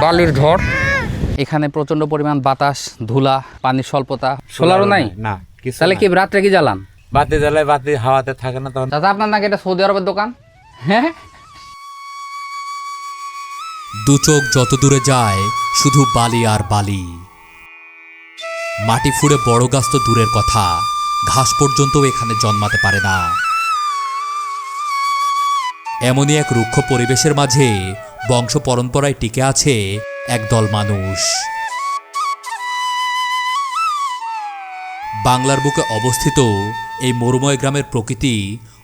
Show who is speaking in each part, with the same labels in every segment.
Speaker 1: বালির ঝড়, এখানে প্রচন্ড পরিমাণ বাতাস, ধুলা, পানির স্বল্পতা। সোলারও নাই
Speaker 2: না,
Speaker 1: তাহলে কি রাত্রে কি জ্বালান?
Speaker 2: বাতি জ্বালায়, বাতি হাওয়াতে থাকে না তখন।
Speaker 1: দাদা আপনার নাকি এটা সৌদি আরবের দোকান? হ্যাঁ,
Speaker 3: দু চোখ যত দূরে যায় শুধু বালি আর বালি। মাটি ফুঁড়ে বড় গাছ তো দূরের কথা, ঘাস পর্যন্ত এখানে জন্মাতে পারে না। এমনই এক রুক্ষ পরিবেশের মাঝে বংশ পরম্পরায় টিকে আছে একদল মানুষ। বাংলার বুকে অবস্থিত এই মরুময় গ্রামের প্রকৃতি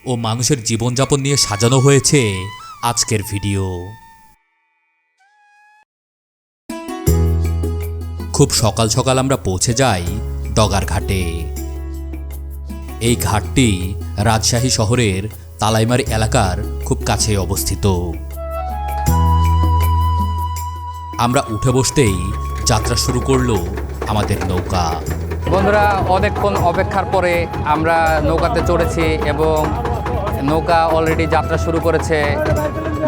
Speaker 3: ও মানুষের জীবনযাপন নিয়ে সাজানো হয়েছে আজকের ভিডিও। খুব সকাল সকাল আমরা পৌঁছে যাই ডগার ঘাটে। এই ঘাটটি রাজশাহী শহরের তালাইমারি এলাকার খুব কাছে অবস্থিত। আমরা উঠে বসতেই যাত্রা শুরু করলো আমাদের নৌকা।
Speaker 1: বন্ধুরা, অনেকক্ষণ অপেক্ষার পরে আমরা নৌকাতে চড়েছি এবং নৌকা অলরেডি যাত্রা শুরু করেছে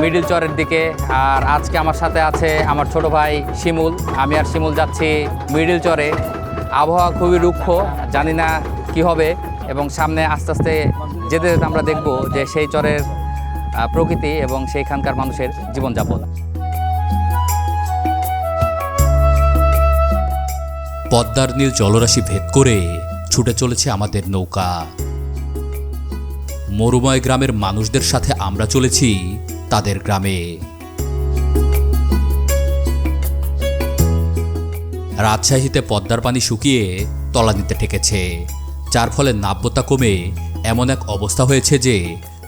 Speaker 1: মিডিল চরের দিকে। আর আজকে আমার সাথে আছে আমার ছোট ভাই শিমুল। আমি আর শিমুল যাচ্ছি মিডিল চরে। আবহাওয়া খুবই রুক্ষ, জানি না কি হবে, এবং সামনে আস্তে আস্তে যেতে যেতে আমরা দেখব যে সেই চরের প্রকৃতি এবং সেইখানকার মানুষের জীবনযাপন।
Speaker 3: পদ্মার নীল জলরাশি ভেদ করে ছুটে চলেছে আমাদের নৌকা। মরুময় গ্রামের মানুষদের সাথে আমরা চলেছি তাদের গ্রামে। রাজশাহীতে পদ্মার পানি শুকিয়ে তলানিতে ঠেকেছে, যার ফলে নাব্যতা কমে এমন এক অবস্থা হয়েছে যে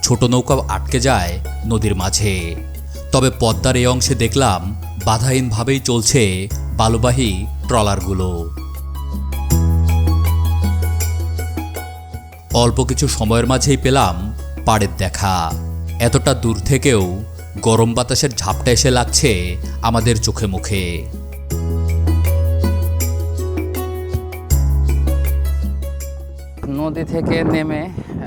Speaker 3: ছোট নৌকাও আটকে যায় নদীর মাঝে। তবে পদ্মার এই অংশে দেখলাম বাধাহীনভাবেই চলছে বালুবাহী ট্রলারগুলো। অল্প কিছু সময়ের মাঝেই পেলাম পাড়ের দেখা। এতটা দূর থেকেও গরম বাতাসের ঝাপটা এসে লাগছে আমাদের চোখে মুখে।
Speaker 1: নদী থেকে নেমে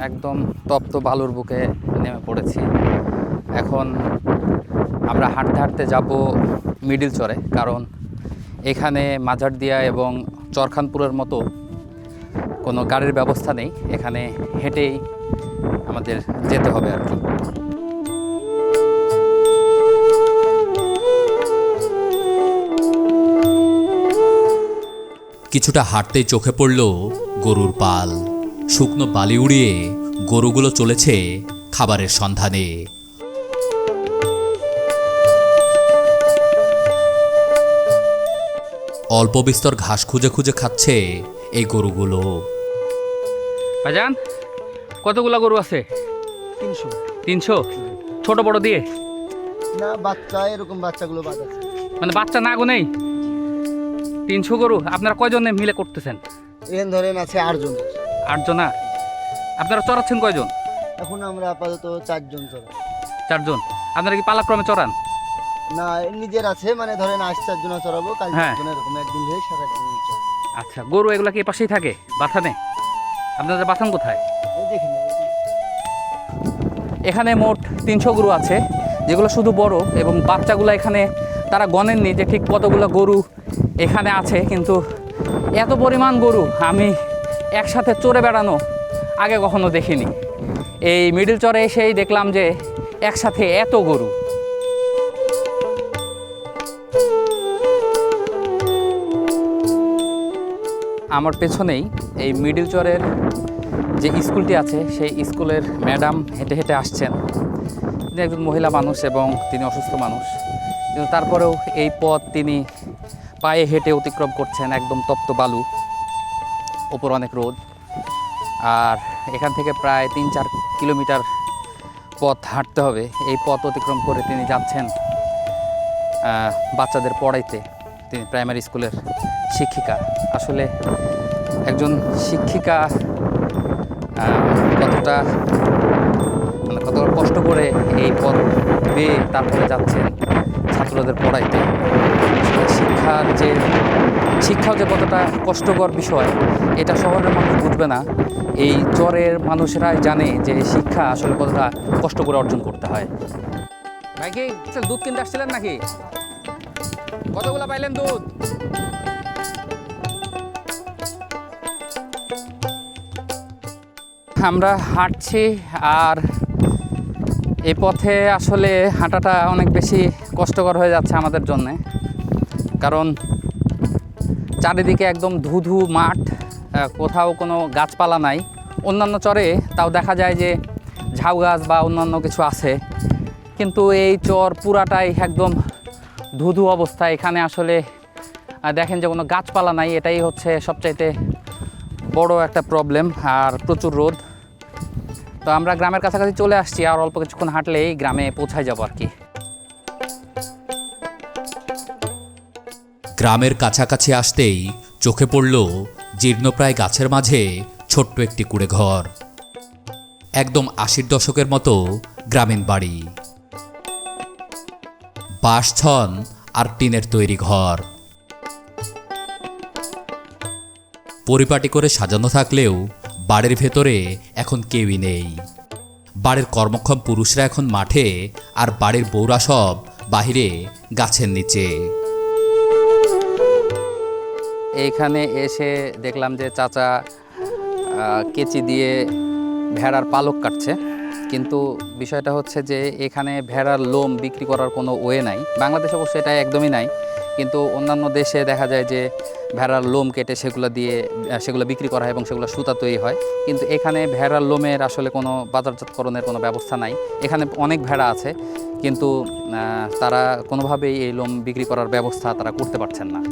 Speaker 1: একদম তপ্ত বালুর বুকে নেমে পড়েছি। এখন আমরা হাঁটতে হাঁটতে যাব মিডিল চরে, কারণ এখানে মাঝারদিয়া এবং চরখানপুরের মতো কোনো গাড়ির ব্যবস্থা নেই। এখানে হেঁটেই আমাদের যেতে হবে আর কি।
Speaker 3: কিছুটা হাঁটতেই চোখে পড়ল গরুর পাল। শুকনো বালি উড়িয়ে গরুগুলো চলেছে খাবারের সন্ধানে। অল্প বিস্তর ঘাস খুঁজে খুঁজে খাচ্ছে এই গরুগুলো।
Speaker 1: ভাইজান, কতগুলো গরু আছে?
Speaker 4: 300।
Speaker 1: 300? ছোট বড় দিয়ে?
Speaker 4: না, বাচ্চা, এরকম বাচ্চাগুলো বাদ আছে।
Speaker 1: মানে বাচ্চা না গো নেই? 300 গরু আপনারা কয়জনে মিলে করতেছেন?
Speaker 4: এখানে ধরেন আছে 8 জন।
Speaker 1: 8 জনা? আপনারা চড়াচ্ছেন কয়জন?
Speaker 4: এখন আমরা আপাতত 4 জন চড়াই।
Speaker 1: 4 জন? আপনারা কি পালাক্রমে চড়ান?
Speaker 4: না, নিজের আছে, মানে ধরেন আজ 4 জন চড়াবো, কাল 4 জন, এরকম একদিন ধরে সারাদিন চড়াবো।
Speaker 1: আচ্ছা, গরু এগুলা কি পাশেই থাকে বাথানে? আপনাদের বাথান কোথায়?
Speaker 4: এই দেখেন,
Speaker 1: এখানে মোট 300 গরু আছে, যেগুলো শুধু বড়, এবং বাচ্চাগুলো এখানে তারা গণেননি যে ঠিক কতগুলো গরু এখানে আছে। কিন্তু এত পরিমাণ গরু আমি একসাথে চড়ে বেড়ানো আগে কখনো দেখিনি। এই মিডিল চরে এসেই দেখলাম যে একসাথে এত গরু। আমার পেছনেই এই মিডিল চরের যে স্কুলটি আছে, সেই স্কুলের ম্যাডাম হেঁটে হেঁটে আসছেন। তিনি একজন মহিলা মানুষ এবং তিনি অসুস্থ মানুষ, কিন্তু তারপরেও এই পথ তিনি পায়ে হেঁটে অতিক্রম করছেন। একদম তপ্ত বালু, ওপর অনেক রোদ, আর এখান থেকে প্রায় 3-4 কিলোমিটার পথ হাঁটতে হবে। এই পথ অতিক্রম করে তিনি যাচ্ছেন বাচ্চাদের পড়াইতে। তিনি প্রাইমারি স্কুলের শিক্ষিকা। আসলে একজন শিক্ষিকা কতটা কষ্ট করে এই পথ বেয়ে তারপরে যাচ্ছেন ছাত্রদের পড়াইতে। শিক্ষাও যে কতটা কষ্টকর বিষয়, এটা শহরের মানুষ বুঝবে না। এই চরের মানুষেরাই জানে যে শিক্ষা আসলে কতটা কষ্ট করে অর্জন করতে হয়। ভাই কি দুধ কিনতে আসছিলেন নাকি? কতগুলা পাইলেন দুধ? আমরা হাঁটছি আর এই পথে আসলে হাঁটাটা অনেক বেশি কষ্টকর হয়ে যাচ্ছে আমাদের জন্যে, কারণ চারিদিকে একদম ধুধু মাঠ, কোথাও কোনো গাছপালা নাই। অন্যান্য চরে তাও দেখা যায় যে ঝাউ গাছ বা অন্যান্য কিছু আছে, কিন্তু এই চর পুরাটাই একদম ধুধু অবস্থা। এখানে আসলে দেখেন যে কোনো গাছপালা নাই, এটাই হচ্ছে সবচাইতে বড় একটা প্রবলেম। আর প্রচুর রোদ। তো আমরা গ্রামের কাছাকাছি চলে আসছি, আর অল্প কিছুক্ষণ হাঁটলেই গ্রামে পৌঁছায় যাব আর কি।
Speaker 3: গ্রামের কাছাকাছি আসতেই চোখে পড়ল জীর্ণপ্রায় গাছের মাঝে ছোট্ট একটি কুঁড়ে ঘর। একদম ৮০ দশকের মতো গ্রামীণ বাড়ি, বাঁশছন আর টিনের তৈরি ঘর। পরিপাটি করে সাজানো থাকলেও বাড়ির ভেতরে এখন কেউই নেই। বাড়ির কর্মক্ষম পুরুষরা এখন মাঠে, আর বাড়ির বউরা সব বাহিরে গাছের নিচে।
Speaker 1: এইখানে এসে দেখলাম যে চাচা কেচি দিয়ে ভেড়ার পালক কাটছে, কিন্তু বিষয়টা হচ্ছে যে এখানে ভেড়ার লোম বিক্রি করার কোনো ওয়ে নাই। বাংলাদেশে অবশ্যই এটা একদমই নাই, কিন্তু অন্যান্য দেশে দেখা যায় যে ভেড়ার লোম কেটে সেগুলো বিক্রি করা হয় এবং সেগুলো সুতা তৈরি হয়। কিন্তু এখানে ভেড়ার লোমের আসলে কোনো বাজারজাতকরণের কোনো ব্যবস্থা নাই। এখানে অনেক ভেড়া আছে, কিন্তু তারা কোনোভাবেই এই লোম বিক্রি করার ব্যবস্থা তারা করতে পারছেন না।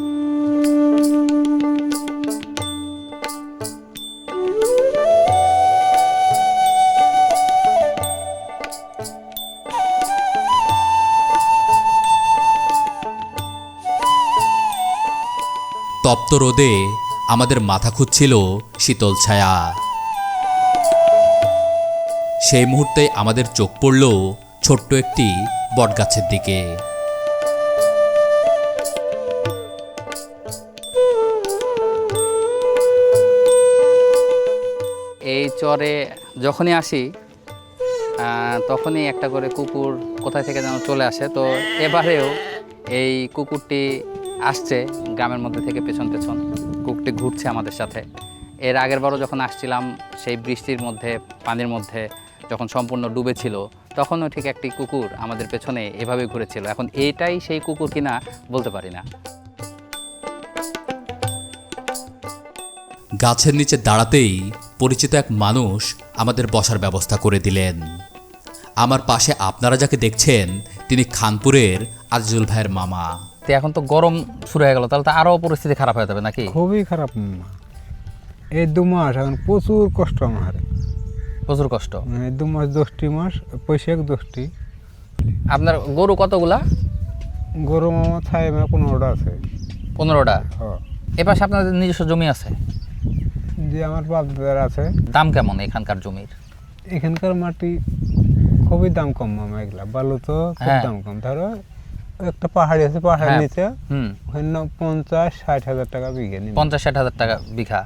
Speaker 3: তপ্ত রোদে আমাদের মাথা খুঁজছিল শীতল ছায়া। সেই মুহূর্তে আমাদের চোখ পড়ল ছোট্ট একটি বটগাছের দিকে।
Speaker 1: এই চরে যখনই আসি তখনই একটা করে কুকুর কোথায় থেকে যেন চলে আসে। তো এবারেও এই কুকুরটি আসছে গ্রামের মধ্যে থেকে পেছন পেছন, কুকুরটি ঘুরছে আমাদের সাথে। এর আগের বারও যখন আসছিলাম সেই বৃষ্টির মধ্যে, পানির মধ্যে যখন সম্পূর্ণ ডুবে ছিল, তখনও ঠিক একটি কুকুর আমাদের পেছনে এভাবে ঘুরেছিল। এখন এইটাই সেই কুকুর কিনা বলতে পারি না।
Speaker 3: গাছের নিচে দাঁড়াতেই পরিচিত এক মানুষ আমাদের বসার ব্যবস্থা করে দিলেন। আমার পাশে আপনারা যাকে দেখছেন তিনি খানপুরের আজিজুল ভাইয়ের মামা।
Speaker 1: তো এখন তো গরম শুরু হয়ে গেল, তাহলে তো আরও পরিস্থিতি খারাপ হয়ে যাবে নাকি?
Speaker 5: খুবই খারাপ। এই 2 মাস এখন প্রচুর কষ্ট আমার,
Speaker 1: প্রচুর কষ্ট।
Speaker 5: 2 মাস 10টি মাস পয়সা 10টি।
Speaker 1: আপনার গরু কতগুলা?
Speaker 5: গরু মামা ছাই 15টা আছে।
Speaker 1: 15টা?
Speaker 5: হ্যাঁ।
Speaker 1: এ পাশে আপনাদের নিজস্ব জমি আছে?
Speaker 5: যে আমার বাপদাদার আছে।
Speaker 1: দাম কেমন এখানকার জমির?
Speaker 5: এখানকার মাটি খুবই দাম কম মামা, এগুলা বালু তো খুব দাম কম। ধরো একটা পাহাড়ি আছে, পাহাড়ের নিচে ওখানে 50-60 হাজার টাকা বিঘা।
Speaker 1: 50-60 হাজার টাকা বিঘা।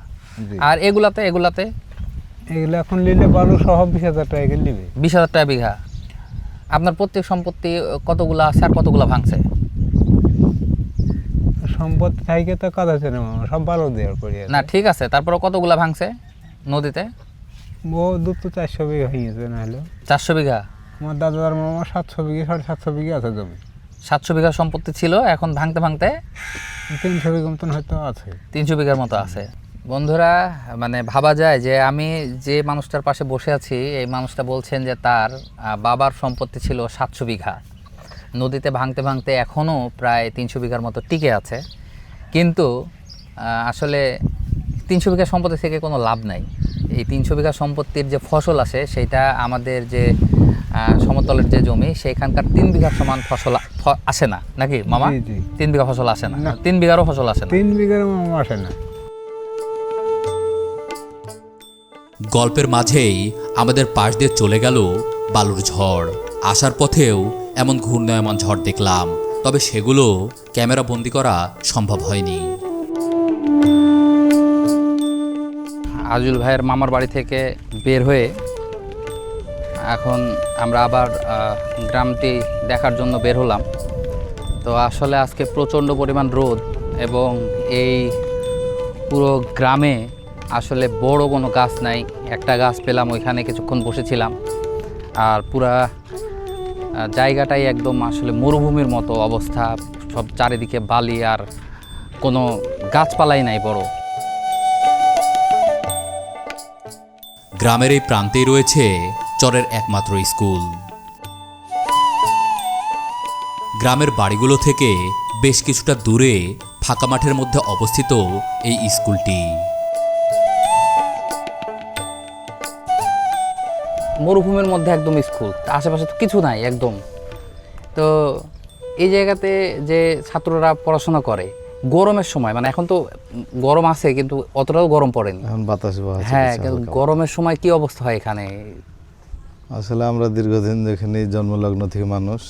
Speaker 1: আর এগুলাতে
Speaker 5: এগুলা এখন নিলে বালু সহ 20 হাজার টাকা নিবে।
Speaker 1: 20 হাজার টাকা বিঘা। আপনার প্রত্যেক সম্পত্তি কতগুলা আছে আর কতগুলা ভাঙছে?
Speaker 5: সম্পত্তি থাকে তো কাজ আছে না মামা, সব বালু দেওয়ার পরে
Speaker 1: না ঠিক আছে, তারপরে কতগুলা ভাঙছে নদীতে?
Speaker 5: ও 200-400 বিঘা হয়েছে না হলো।
Speaker 1: 400 বিঘা?
Speaker 5: আমার দাদার মামা 700 বিঘা 750 বিঘা আছে জমি।
Speaker 1: 700 বিঘা সম্পত্তি ছিল, এখন ভাঙতে ভাঙতে
Speaker 5: 300 বিঘা মতন হয়তো আছে।
Speaker 1: 300 বিঘার মতো আছে। বন্ধুরা, মানে ভাবা যায় যে আমি যে মানুষটার পাশে বসে আছি, এই মানুষটা বলছেন যে তার বাবার সম্পত্তি ছিল 700 বিঘা, নদীতে ভাঙতে ভাঙতে এখনও প্রায় 300 বিঘার মতো টিকে আছে। কিন্তু আসলে 300 বিঘা সম্পত্তি থেকে কোনো লাভ নাই। এই 300 বিঘা সম্পত্তির যে ফসল আসে সেটা আমাদের যে সমতলের যে জমি সেইখানকার 3 বিঘার সমান ফসল আসে না নাকি মামা? 3 বিঘা ফসল আসে না, 3 বিঘারও ফসল আসে না।
Speaker 5: 3 বিঘার মামা আসে না।
Speaker 3: গল্পের মাঝেই আমাদের পাশ দিয়ে চলে গেল বালুর ঝড়। আসার পথেও এমন ঘূর্ণায়মান ঝড় দেখলাম, তবে সেগুলো ক্যামেরা বন্দি করা সম্ভব হয়নি।
Speaker 1: আজিজুল ভাইয়ের মামার বাড়ি থেকে বের হয়ে এখন আমরা আবার গ্রামটি দেখার জন্য বের হলাম। তো আসলে আজকে প্রচণ্ড পরিমাণ রোদ এবং এই পুরো গ্রামে আসলে বড় কোনো গাছ নাই। একটা গাছ পেলাম, ওইখানে কিছুক্ষণ বসেছিলাম। আর পুরা জায়গাটাই একদম আসলে মরুভূমির মতো অবস্থা, সব চারিদিকে বালি আর কোনো গাছপালাই নাই বড়।
Speaker 3: গ্রামের এই প্রান্তেই রয়েছে চরের একমাত্র স্কুল। গ্রামের বাড়িগুলো থেকে বেশ কিছুটা দূরে ফাঁকা মাঠের মধ্যে অবস্থিত এই স্কুলটি।
Speaker 1: মরুভূমির মধ্যে একদম স্কুল, আশেপাশে তো কিছু নাই একদম। তো এই জায়গাতে যে ছাত্ররা পড়াশোনা করে গরমের সময়, মানে এখন তো গরম আছে কিন্তু অতটাও গরম পড়েনি,
Speaker 6: এখন বাতাস বহাচ্ছে।
Speaker 1: হ্যাঁ, কিন্তু গরমের সময় কি অবস্থা হয় এখানে?
Speaker 6: আসলে আমরা দীর্ঘদিন এখানে জন্মলগ্ন থেকে মানুষ,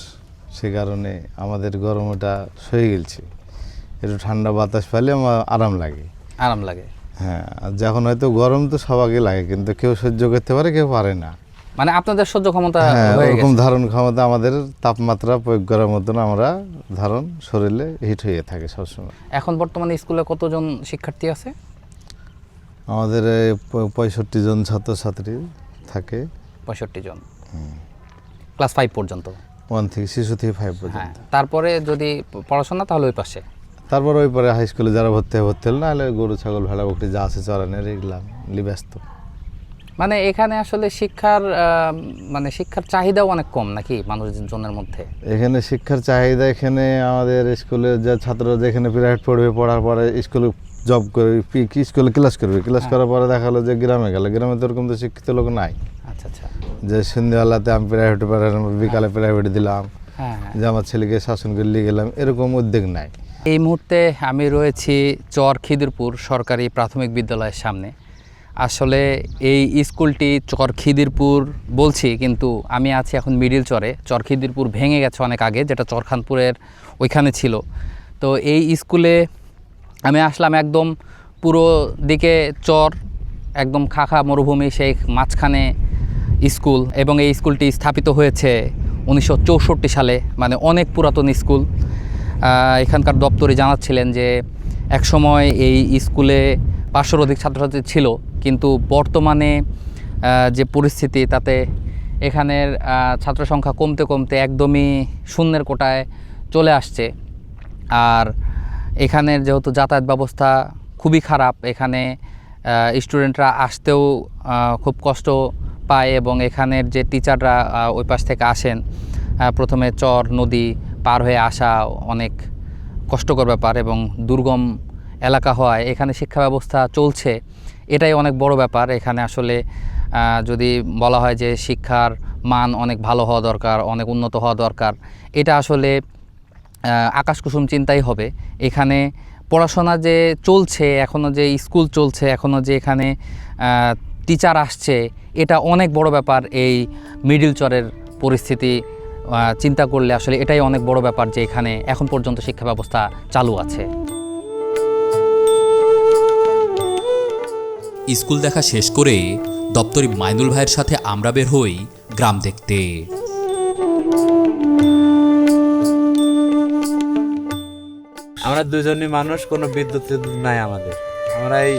Speaker 6: সে কারণে আমাদের গরমটা সয়ে গেছে। একটু ঠান্ডা বাতাস পেলে আমার আরাম লাগে।
Speaker 1: আরাম লাগে,
Speaker 6: হ্যাঁ। আর যখন হয়তো গরম তো সবাইকে লাগে, কিন্তু কেউ সহ্য করতে পারে, কেউ পারে না।
Speaker 1: মানে আপনাদের সহ্য ক্ষমতা
Speaker 6: হ্যাঁ,
Speaker 1: হয়ে
Speaker 6: ওরকম
Speaker 1: গেছে।
Speaker 6: ধারণ ক্ষমতা আমাদের তাপমাত্রা প্রয়োগ করার মতন আমরা ধারণ শরীরে হিট হয়ে থাকে সবসময়।
Speaker 1: এখন বর্তমানে স্কুলে কতজন শিক্ষার্থী আছে?
Speaker 6: আমাদের 65 জন ছাত্রছাত্রী থাকে।
Speaker 1: 65 জন, ক্লাস 5 পর্যন্ত।
Speaker 6: 1 থেকে শিশু থেকে 5
Speaker 1: হ্যাঁ,
Speaker 6: পর্যন্ত।
Speaker 1: তারপরে যদি পড়াশোনা তাহলে ওই পাশে।
Speaker 6: তারপর ওই পরে হাই স্কুলে যারা ভর্তি হল, নাহলে গরু ছাগল ভেড়া বকরি যা আছে চরানের এগুলা ব্যস্ত।
Speaker 1: মানে এখানে আসলে মানে শিক্ষার চাহিদাও অনেক কম নাকি মানুষজনের মধ্যে?
Speaker 6: এখানে শিক্ষার চাহিদা, এখানে আমাদের স্কুলে যে ছাত্ররা যেখানে প্রাইভেট পড়বে, পড়ার পরে স্কুলে জব করবে, স্কুলে ক্লাস করবে, ক্লাস করার পরে দেখা হলো যে গ্রামে গেল, গ্রামে তো ওরকম তো শিক্ষিত লোক নাই।
Speaker 1: আচ্ছা আচ্ছা,
Speaker 6: যে সন্ধ্যেবেলাতে আমি প্রাইভেটে পড়ালাম, বিকালে প্রাইভেটে দিলাম,
Speaker 1: হ্যাঁ।
Speaker 6: যে আমার ছেলেকে শাসন করে নিয়ে গেলাম, এরকম উদ্যোগ নাই।
Speaker 1: এই মুহূর্তে আমি রয়েছি চর খিদিরপুর সরকারি প্রাথমিক বিদ্যালয়ের সামনে। আসলে এই স্কুলটি চর খিদিরপুর বলছি, কিন্তু আমি আছি এখন মিডিল চরে। চর খিদিরপুর ভেঙে গেছে অনেক আগে, যেটা চরখানপুরের ওইখানে ছিল। তো এই স্কুলে আমি আসলাম, একদম পুরো দিকে চর, একদম খাখা মরুভূমি, সেই মাঝখানে স্কুল। এবং এই স্কুলটি স্থাপিত হয়েছে 1964 সালে, মানে অনেক পুরাতন স্কুল। এখানকার দপ্তরে জানাচ্ছিলেন যে একসময় এই স্কুলে 500-র অধিক ছাত্রছাত্রী ছিল, কিন্তু বর্তমানে যে পরিস্থিতি তাতে এখানের ছাত্র সংখ্যা কমতে কমতে একদমই শূন্যের কোটায় চলে আসছে। আর এখানের যেহেতু যাতায়াত ব্যবস্থা খুবই খারাপ, এখানে স্টুডেন্টরা আসতেও খুব কষ্ট পায়, এবং এখানের যে টিচাররা ওই পাশ থেকে আসেন, প্রথমে চর নদী পার হয়ে আসা অনেক কষ্টকর ব্যাপার, এবং দুর্গম এলাকা হওয়ায় এখানে শিক্ষা ব্যবস্থা চলছে, এটাই অনেক বড় ব্যাপার। এখানে আসলে যদি বলা হয় যে শিক্ষার মান অনেক ভালো হওয়া দরকার, অনেক উন্নত হওয়া দরকার, এটা আসলে আকাশকুসুম চিন্তাই হবে। এখানে পড়াশোনা যে চলছে, এখনও যে স্কুল চলছে, এখনও যে এখানে টিচার আসছে, এটা অনেক বড় ব্যাপার। এই মিডিল চরের পরিস্থিতি চিন্তা করলে আসলে এটাই অনেক বড় ব্যাপার যে এখানে এখন পর্যন্ত শিক্ষা ব্যবস্থা চালু আছে।
Speaker 3: স্কুল দেখা শেষ করে দপ্তরি মাইনুল ভাইয়ের সাথে আমরা বের হই গ্রাম দেখতে।
Speaker 2: আমরা দুজনই মানুষ, কোনো বিদ্যুৎ নাই আমাদের। আমরা এই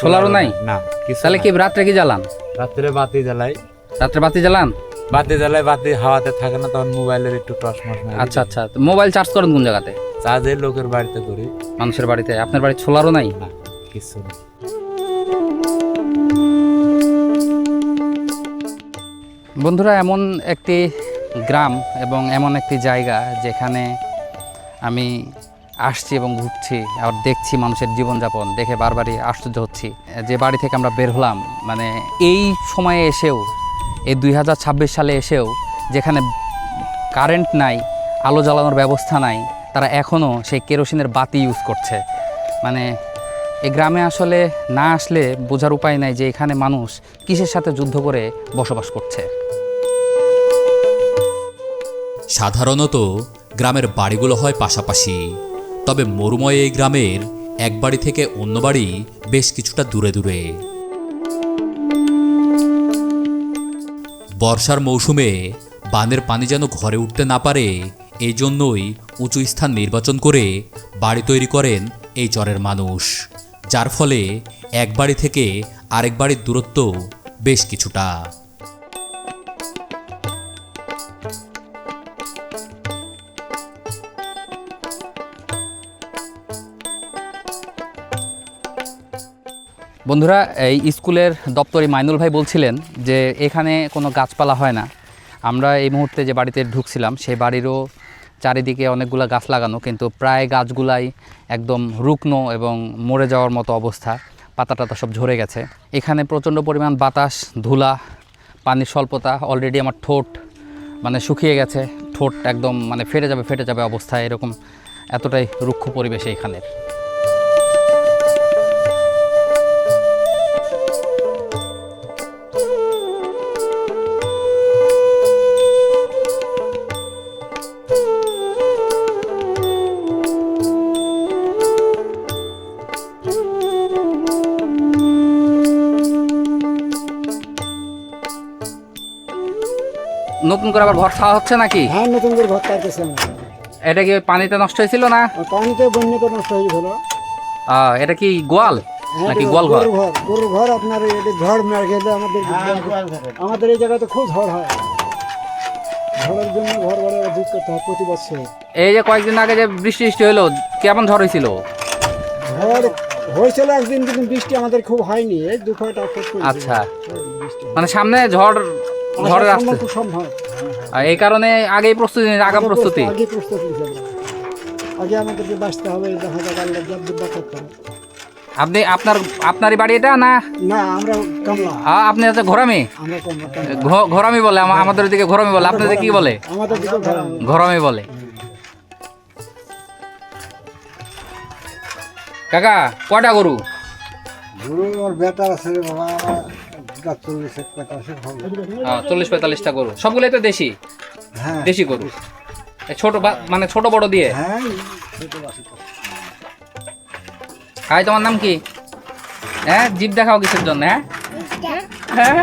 Speaker 1: সোলারও নাই
Speaker 2: না কিছু।
Speaker 1: তাহলে কি রাত্রে কি জ্বালান?
Speaker 2: রাত্রে বাতি জ্বালাই।
Speaker 1: রাত্রে বাতি জ্বালান?
Speaker 2: বাতি জ্বালাই, বাতি হাওয়াতে থাকে না, তখন মোবাইলের একটু টর্চ মাস।
Speaker 1: আচ্ছা আচ্ছা, মোবাইল চার্জ করেন কোন জায়গাতে?
Speaker 2: চার্জে লোকের বাড়িতে করি।
Speaker 1: মানুষের বাড়িতে? আপনার বাড়িতে সোলারও নাই?
Speaker 2: না কিছু না।
Speaker 1: বন্ধুরা, এমন একটি গ্রাম এবং এমন একটি জায়গা যেখানে আমি আসছি এবং ঘুরছি, আর দেখছি মানুষের জীবনযাপন, দেখে বারবারই আশ্চর্য হচ্ছি। যে বাড়ি থেকে আমরা বের হলাম, মানে এই সময়ে এসেও, এই 2026 সালে এসেও যেখানে কারেন্ট নাই, আলো জ্বালানোর ব্যবস্থা নাই, তারা এখনও সেই কেরোসিনের বাতি ইউজ করছে। মানে এই গ্রামে আসলে না আসলে বোঝার উপায় নাই যে এখানে মানুষ কিসের সাথে যুদ্ধ করে বসবাস করছে।
Speaker 3: সাধারণত গ্রামের বাড়িগুলো হয় পাশাপাশি, তবে মরুময় এই গ্রামের এক বাড়ি থেকে অন্য বাড়ি বেশ কিছুটা দূরে দূরে। বর্ষার মৌসুমে বানের পানি যেন ঘরে উঠতে না পারে, এই জন্যই উঁচু স্থান নির্বাচন করে বাড়ি তৈরি করেন এই চরের মানুষ, যার ফলে এক বাড়ি থেকে আরেক বাড়ির দূরত্ব বেশ কিছুটা।
Speaker 1: বন্ধুরা, এই স্কুলের দপ্তরি মাইনুল ভাই বলছিলেন যে এখানে কোনো গাছপালা হয় না। আমরা এই মুহূর্তে যে বাড়িতে ঢুকছিলাম সেই বাড়িরও চারিদিকে অনেকগুলো গাছ লাগানো, কিন্তু প্রায় গাছগুলাই একদম রুগ্ন এবং মরে যাওয়ার মতো অবস্থা, পাতা টাতা সব ঝরে গেছে। এখানে প্রচণ্ড পরিমাণ বাতাস, ধুলা, পানির স্বল্পতা। অলরেডি আমার ঠোঁট মানে শুকিয়ে গেছে, ঠোঁট একদম মানে ফেটে যাবে অবস্থা, এরকম এতটাই রুক্ষ পরিবেশ এইখানের। নতুন করে আবার ঘর খাওয়া হচ্ছে নাকি?
Speaker 7: হ্যাঁ, নতুন করে ঘর পাইতেছে না।
Speaker 1: এটা কি পানিতে নষ্ট হয়েছিল না?
Speaker 7: পানিতে বন্যাতে নষ্ট হয়ে গেল।
Speaker 1: এটা কি গোয়াল নাকি গোয়াল ঘর?
Speaker 7: গরুর ঘর। আপনার এটা ঝড় মেরে গেলে আমাদের এই জায়গাতে খুব ঝড় হয়। ঝড়ের জন্য ঘর বাড়ি যুগ করতে হয় প্রতি বছর।
Speaker 1: এই যে কয়েকদিন আগে যে বৃষ্টি হলো, কেমন ঝড় হয়েছিল?
Speaker 7: ঝড় হয়েছিল একদিন, কিন্তু বৃষ্টি আমাদের খুব হয়নি। এই দুঃখটা।
Speaker 1: আচ্ছা, মানে সামনে ঝড়ের আসছে
Speaker 7: খুব সম্ভব।
Speaker 1: এই কারণে আগেই প্রস্তুতি, আগাম প্রস্তুতি।
Speaker 7: আগে আমাদেরকে বাঁচতে হবে। দেখা যাক আল্লাহ যতদূর বাঁচাতে পারে।
Speaker 1: আপনি আপনারই বাড়ি এটা না?
Speaker 7: না, আমরা কামলা।
Speaker 1: আপনি হচ্ছে ঘোরামি?
Speaker 7: আমরা কামলা।
Speaker 1: ঘোরামি বলে আমাদের দিকে, ঘোরামি বলে। আপনাদের কি বলে?
Speaker 7: আমাদের দিকে
Speaker 1: ঘোরামি বলে। কাকা, কয়টা গরু?
Speaker 7: গরু আর বেটার আছে বাবা,
Speaker 1: 40-45টা গরু। সবগুলোই তো দেশি?
Speaker 7: হ্যাঁ,
Speaker 1: দেশি গরু। ছোট মানে ছোট বড় দিয়ে?
Speaker 7: হ্যাঁ।
Speaker 1: হাই, তোমার নাম কি? হ্যাঁ, জিভ দেখাও কিসের জন্য? হ্যাঁ,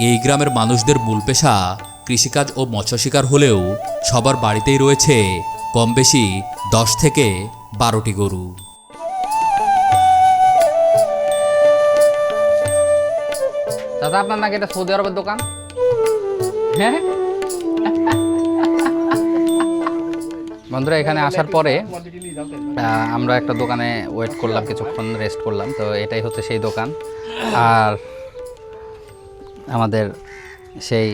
Speaker 3: এই গ্রামের মানুষদের মূল পেশা কৃষিকাজ ও মৎস্য শিকার হলেও সবার বাড়িতেই রয়েছে কম বেশি 10 থেকে 12টি গরু।
Speaker 1: দাদা, আপনার নাকি এটা সৌদি আরবের দোকান? হ্যাঁ বন্ধুরা, এখানে আসার পরে আমরা একটা দোকানে ওয়েট করলাম, কিছুক্ষণ রেস্ট করলাম। তো এটাই হচ্ছে সেই দোকান। আর আমাদের সেই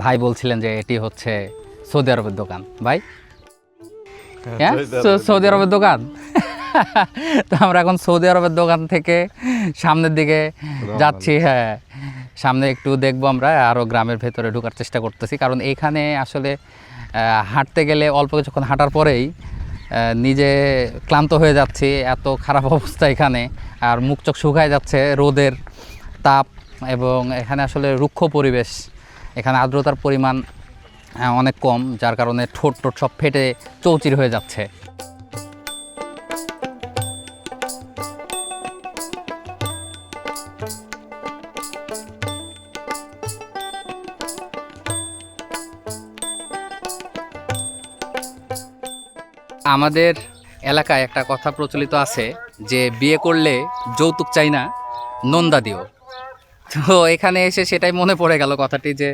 Speaker 1: ভাই বলছিলেন যে এটি হচ্ছে সৌদি আরবের দোকান। ভাই, হ্যাঁ, সৌদি আরবের দোকান। তো আমরা এখন সৌদি আরবের দোকান থেকে সামনের দিকে যাচ্ছি। হ্যাঁ, সামনে একটু দেখবো আমরা, আরও গ্রামের ভেতরে ঢোকার চেষ্টা করতেছি। কারণ এখানে আসলে হাঁটতে গেলে অল্প কিছুক্ষণ হাঁটার পরেই নিজে ক্লান্ত হয়ে যাচ্ছি, এত খারাপ অবস্থা এখানে। আর মুখ চোখ শুকায় যাচ্ছে রোদের তাপ, এবং এখানে আসলে রুক্ষ পরিবেশ। এখানে আর্দ্রতার পরিমাণ অনেক কম, যার কারণে ঠোঁট সব ফেটে চৌচির হয়ে যাচ্ছে। আমাদের এলাকায় একটা কথা প্রচলিত আছে যে বিয়ে করলে যৌতুক চাই না, নন্দা দিও। তো এখানে এসে সেটাই মনে পড়ে গেল কথাটি, যে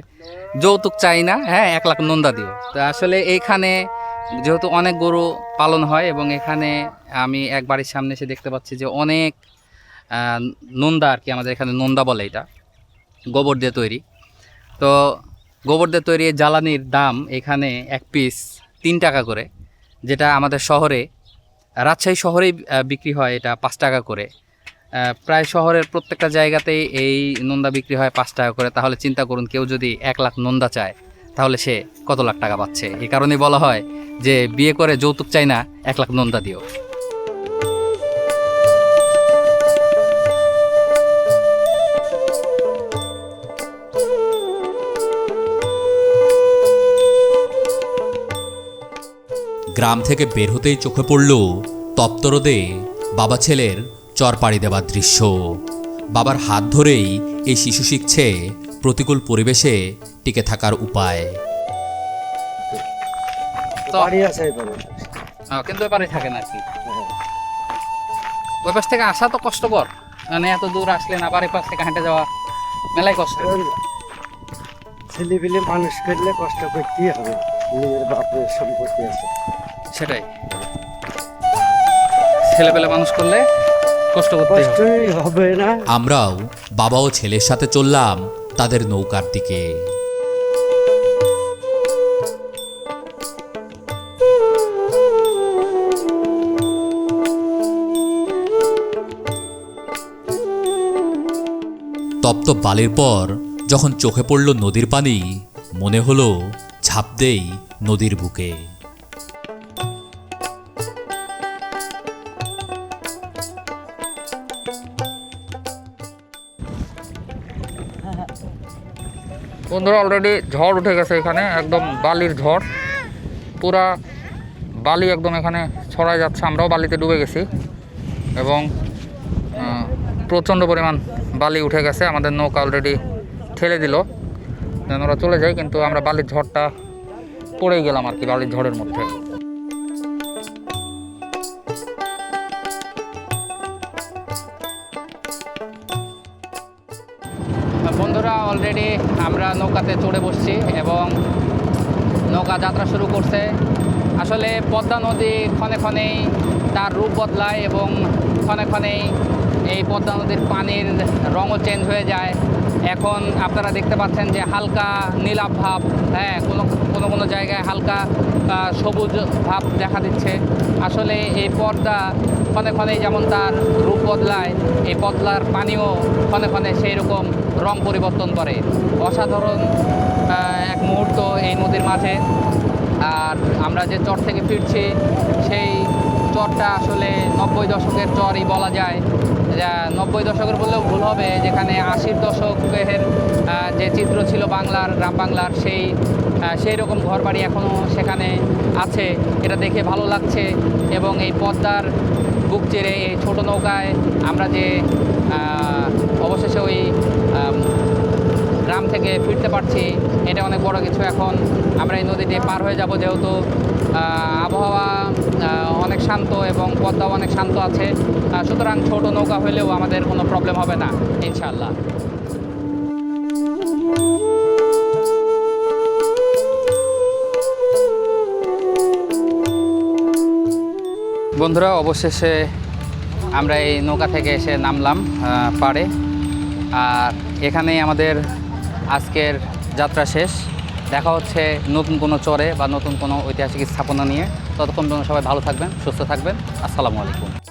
Speaker 1: যৌতুক চাই না, হ্যাঁ, 1 লাখ নন্দা দিও। তো আসলে এইখানে যেহেতু অনেক গরু পালন হয়, এবং এখানে আমি এক বাড়ির সামনে এসে দেখতে পাচ্ছি যে অনেক নন্দা, আর কি আমাদের এখানে নন্দা বলে, এটা গোবর দিয়ে তৈরি। তো গোবর দিয়ে তৈরি জ্বালানির দাম এখানে 1 পিস 3 টাকা করে, যেটা আমাদের শহরে, রাজশাহী শহরেই বিক্রি হয় এটা 5 টাকা করে। প্রায় শহরের প্রত্যেকটা জায়গাতেই এই নন্দা বিক্রি হয় 5 টাকা করে। তাহলে চিন্তা করুন, কেউ যদি 1 লাখ নন্দা চায় তাহলে সে কত লাখ টাকা পাচ্ছে। এই কারণেই বলা হয় যে বিয়ে করে যৌতুক চাই না, 1 লাখ নন্দা দিও।
Speaker 3: গ্রাম থেকে বের হতেই চোখে পড়ল তপ্ত রোদে বাবা ছেলের চর পাড়ি দেওয়ার দৃশ্য। বাবার হাত ধরেই এই শিশু শিখছে প্রতিকূল পরিবেশে টিকে থাকার উপায়।
Speaker 7: বাড়ি আছে এবারে।
Speaker 1: কিন্তু এবারে থাকে না আর কি। ওই পাশ থেকে আসা তো কষ্টকর, মানে এত দূর আসলেন আবার এই পাশ থেকে হেঁটে যাওয়া মেলাই কষ্ট।
Speaker 7: ছেলে পেলে মানুষ করলে কষ্ট করতেই হবে, নিজের বাপের সম্পত্তি আছে।
Speaker 1: সেটাই, ছেলেপেলে মানুষ করলে কষ্ট করতে হবে।
Speaker 7: কষ্টই হবে না।
Speaker 3: আমরাও বাবা ও ছেলের সাথে চললাম তাদের নৌকার দিকে। তপ্ত বালির পর যখন চোখে পড়ল নদীর পানি, মনে হলো ঝাঁপ দেই নদীর বুকে।
Speaker 1: বন্ধুরা, অলরেডি ঝড় উঠে গেছে এখানে, একদম বালির ঝড়, পুরা বালি একদম এখানে ছড়ায় যাচ্ছে। আমরাও বালিতে ডুবে গেছি এবং প্রচণ্ড পরিমাণ বালি উঠে গেছে। আমাদের নৌকা অলরেডি ঠেলে দিল যেন ওরা চলে যায়, কিন্তু আমরা বালির ঝড়টা পড়েই গেলাম আর কি, বালির ঝড়ের মধ্যে। বন্ধুরা, অলরেডি আমরা নৌকাতে চড়ে বসছি এবং নৌকা যাত্রা শুরু করছে। আসলে পদ্মা নদী ক্ষণে ক্ষণেই তার রূপ বদলায় এবং ক্ষণে ক্ষণেই এই পদ্মা নদীর পানির রঙও চেঞ্জ হয়ে যায়। এখন আপনারা দেখতে পাচ্ছেন যে হালকা নীলাভ ভাব, হ্যাঁ, কোনো জায়গায় হালকা সবুজ ভাব দেখা দিচ্ছে। আসলে এই পদ্মা ক্ষণে ক্ষণেই যেমন তার রূপ বদলায়, এই পদ্মার পানিও ক্ষণে ক্ষণে সেই রকম রং পরিবর্তন করে। অসাধারণ এক মুহূর্ত এই নদীর মাঝে। আর আমরা যে চর থেকে ফিরছি সেই চরটা আসলে 90 দশকের চরই বলা যায়। 90 দশকের বললেও ভুল হবে, যেখানে 80 দশকের যে চিত্র ছিল বাংলার, গ্রাম বাংলার, সেই রকম ঘরবাড়ি এখনও সেখানে আছে। এটা দেখে ভালো লাগছে এবং এই পদ্মার বুক চিরে এই ছোটো নৌকায় আমরা যে অবশেষে ওই গ্রাম থেকে ফিরতে পারছি, এটা অনেক বড় কিছু। এখন আমরা এই নদীটি পার হয়ে যাব, যেহেতু আবহাওয়া অনেক শান্ত এবং পদ্মাও অনেক শান্ত আছে, সুতরাং ছোট নৌকা হলেও আমাদের কোনো প্রবলেম হবে না ইনশাআল্লাহ। বন্ধুরা, অবশেষে আমরা এই নৌকা থেকে এসে নামলাম পাড়ে। আর এখানেই আমাদের আজকের যাত্রা শেষ। দেখা হচ্ছে নতুন কোনো চরে বা নতুন কোনো ঐতিহাসিক স্থাপনা নিয়ে। ততক্ষণ সবাই ভালো থাকবেন, সুস্থ থাকবেন। আসসালামু আলাইকুম।